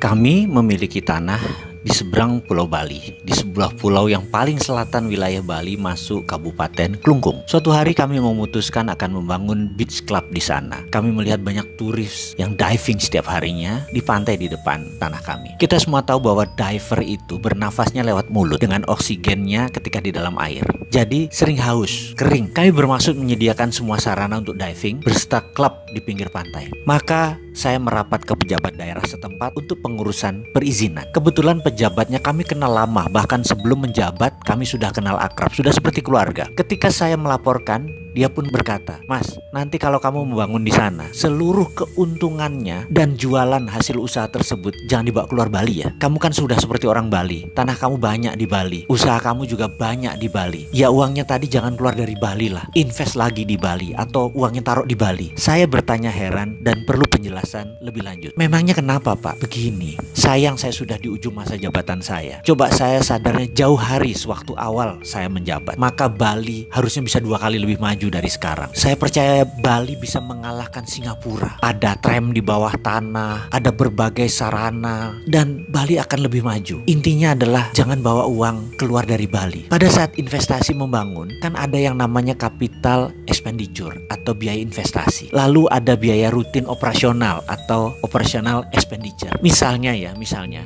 Kami memiliki tanah di seberang Pulau Bali, di sebuah pulau yang paling selatan wilayah Bali masuk Kabupaten Klungkung. Suatu hari kami memutuskan akan membangun beach club di sana. Kami melihat banyak turis yang diving setiap harinya di pantai di depan tanah kami. Kita semua tahu bahwa diver itu bernafasnya lewat mulut dengan oksigennya ketika di dalam air. Jadi sering haus, kering. Kami bermaksud menyediakan semua sarana untuk diving berserta klub di pinggir pantai. Maka saya merapat ke pejabat daerah setempat untuk pengurusan perizinan. Kebetulan pejabatnya kami kenal lama, bahkan sebelum menjabat kami sudah kenal akrab, sudah seperti keluarga. Ketika saya melaporkan, dia pun berkata, "Mas, nanti kalau kamu membangun di sana, seluruh keuntungannya dan jualan hasil usaha tersebut jangan dibawa keluar Bali ya. Kamu kan sudah seperti orang Bali, tanah kamu banyak di Bali, usaha kamu juga banyak di Bali. Ya uangnya tadi jangan keluar dari Bali lah, invest lagi di Bali atau uangnya taruh di Bali." Saya bertanya heran dan perlu penjelasan lebih lanjut. Memangnya kenapa Pak? Begini, sayang saya sudah di ujung masa jabatan saya. Coba saya sadarnya jauh hari sewaktu awal saya menjabat, maka Bali harusnya bisa 2 kali lebih maju dari sekarang. Saya percaya Bali bisa mengalahkan Singapura. Ada tram di bawah tanah, ada berbagai sarana, dan Bali akan lebih maju. Intinya adalah jangan bawa uang keluar dari Bali. Pada saat investasi membangun, kan ada yang namanya capital expenditure atau biaya investasi. Lalu ada biaya rutin operasional atau operational expenditure. Misalnya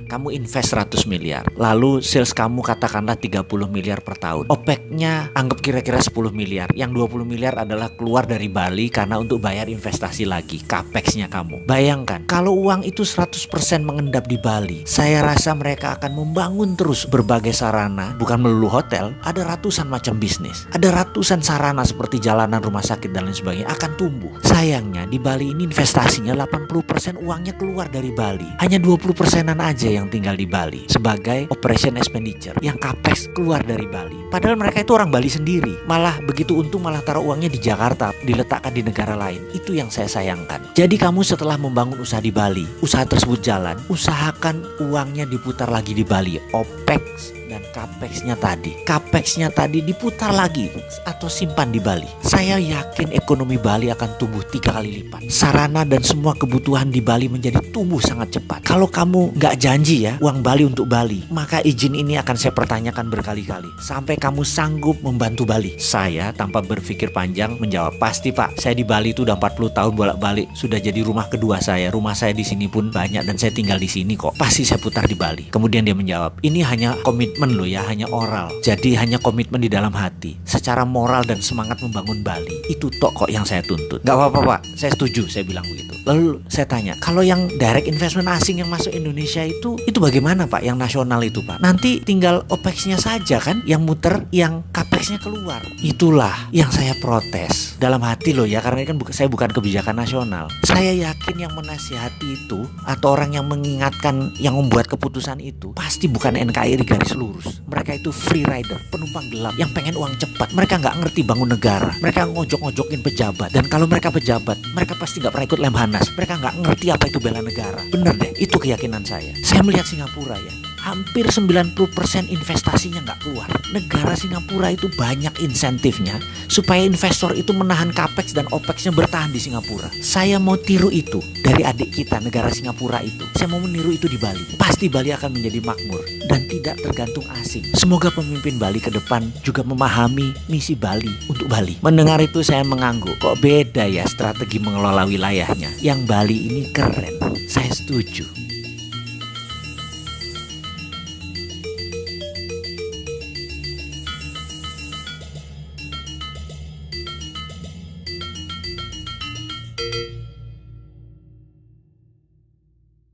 kamu invest 100 miliar, lalu sales kamu katakanlah 30 miliar per tahun. OPEX-nya anggap kira-kira 10 miliar. Yang 20 miliar adalah keluar dari Bali karena untuk bayar investasi lagi, CAPEX-nya kamu. Bayangkan, kalau uang itu 100% mengendap di Bali, saya rasa mereka akan membangun terus berbagai sarana, bukan melulu hotel, ada ratusan macam bisnis. Ada ratusan sarana seperti jalanan, rumah sakit, dan lain sebagainya akan tumbuh. Sayangnya di Bali ini investasinya 80% uangnya keluar dari Bali. Hanya 20%-an aja yang tinggal di Bali sebagai operation expenditure, yang CAPEX keluar dari Bali. Padahal mereka itu orang Bali sendiri. Malah begitu untung malah taruh uangnya di Jakarta, diletakkan di negara lain. Itu yang saya sayangkan. Jadi kamu setelah membangun usaha di Bali, usaha tersebut jalan, usahakan uangnya diputar lagi di Bali. OPEX dan CAPEX-nya tadi diputar lagi atau simpan di Bali. Saya yakin ekonomi Bali akan tumbuh 3 kali lipat. Sarana dan semua kebutuhan di Bali menjadi tumbuh sangat cepat. Kalau kamu nggak janji ya uang Bali untuk Bali, maka izin ini akan saya pertanyakan berkali-kali sampai kamu sanggup membantu Bali. Saya tanpa berpikir panjang menjawab, "Pasti Pak, saya di Bali itu udah 40 tahun bolak-balik, sudah jadi rumah kedua saya. Rumah saya di sini pun banyak dan saya tinggal di sini kok. Pasti saya putar di Bali." Kemudian dia menjawab, "Ini hanya komitmen loh ya, hanya oral. Jadi hanya komitmen di dalam hati. Secara moral dan semangat membangun Bali, itu tok kok yang saya tuntut." "Gak apa-apa Pak, saya setuju," saya bilang begitu. Lalu saya tanya, "Kalau yang direct investment asing yang masuk Indonesia itu bagaimana Pak? Yang nasional itu Pak? Nanti tinggal OPEX-nya saja kan yang muter, yang CAPEX-nya keluar." Itulah yang saya protes dalam hati loh ya, karena ini kan saya bukan kebijakan nasional. Saya yakin yang menasihati itu atau orang yang mengingatkan, yang membuat keputusan itu pasti bukan NKRI garis lurus. Mereka itu free rider, penumpang gelap yang pengen uang cepat. Mereka nggak ngerti bangun negara. Mereka ngojok-ngojokin pejabat. Dan kalau mereka pejabat, mereka pasti nggak pernah ikut Lemhanas. Mereka nggak ngerti apa itu bela negara. Bener deh, itu keyakinan saya. Saya melihat Singapura ya, hampir 90% investasinya nggak keluar. Negara Singapura itu banyak insentifnya supaya investor itu menahan CAPEX dan OPEX-nya bertahan di Singapura. Saya mau tiru itu dari adik kita, negara Singapura itu. Saya mau meniru itu di Bali. Pasti Bali akan menjadi makmur dan tidak tergantung asing. Semoga pemimpin Bali ke depan juga memahami misi Bali untuk Bali. Mendengar itu saya mengangguk, kok beda ya strategi mengelola wilayahnya. Yang Bali ini keren. Saya setuju.